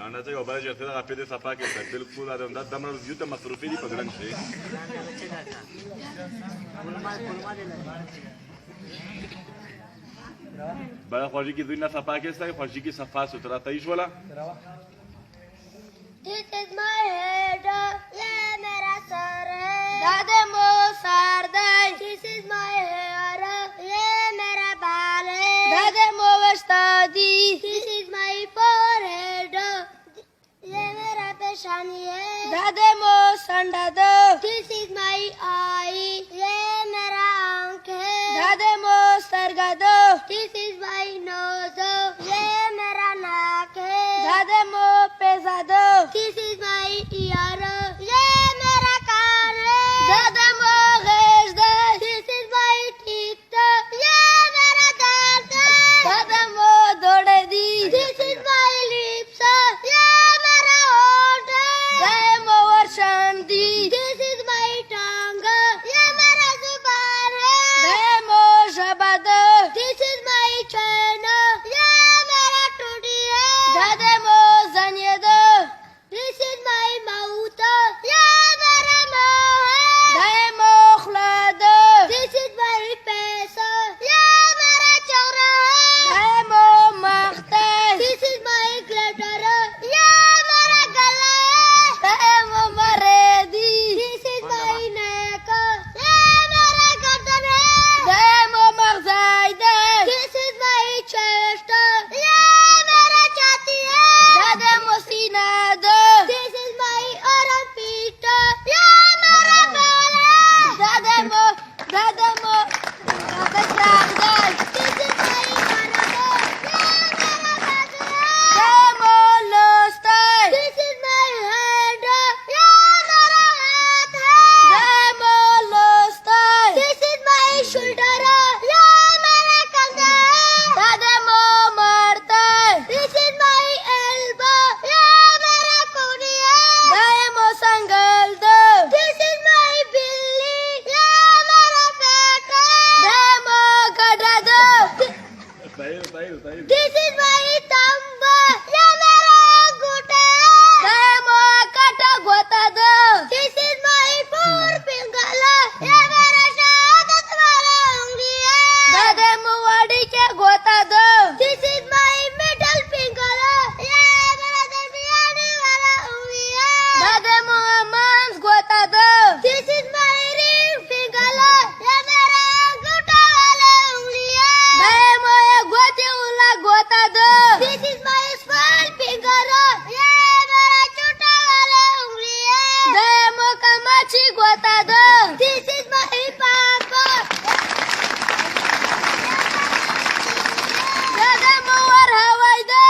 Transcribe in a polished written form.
انا ته یو بل چې ته د غپې د صفا کې ته بالکل دا دمر یو ته مصروفي دي په ګران شي بل خوږی کی دوی نه صفا کې ستای خوږی کی صفا سترا تایش ولا This is my head, ye mera sar hai. Dade mo sar dai. This is my hair, ye mera baal hai. Dade mo vastadi. This is my forehead, ye mera peshani hai. Dade mo sandado. This is my eye, ye mera aankh hai. Dade mo sargado. This is my nose, ye mera naak hai. Dade mo pesado. This is my ear, ye mera kaan hai. Dada mo ghezda. This is my teeth, ye mera daant hai. Dada mo dodadi. This is my lips, ye mera hoठ hai. Gaye mo varshanti. This is my tongue, ye mera zuban hai. Gaye mo shabad. This is my chain, ye mera tooti hai. Dada mo zanyad. This is my mouth, ye mera muh hai. Gaye mo khlad. This is my face, ye mera chehra hai. Gaye mo makhta. This is my glitter, ye mera gala hai. Gaye mo maredi. This is my neck, ye mera gardan hai. Gaye mo maghzaid. This is my chest, ye mera chhati hai. Gaye mo sinad. This is my armpit, ye mera baal hai. Dada mo changdar. This is my marad, ye mera baad hai. Gaye mo lostai. This is my head, ye mera haath hai. Gaye mo lostai. This is my shoulder, ye mera kandha hai. Dada mo martai. This is my elbow, ye mera kuni hai. Gaye mo sangal do. This is my billi, ye mera pet hai. Gaye mo gadda do. This is my thumb, ye mera angoota hai. Gaye mo kata gota do. This is my forefinger, ye mera shahadat wala ungli hai. Dade mo wadi ke gota do. This is my middle finger, ye mera darmiyani wala ungli hai. Dade mo mans gota do. This is my ring finger, ye mera angoota wala ungli hai. Gaye mo goti ula gota do. This is my small finger, ye mera chota wala ungli hai. Gaye mo kamachi gota do. This is my papa. Dada mo war hawai do.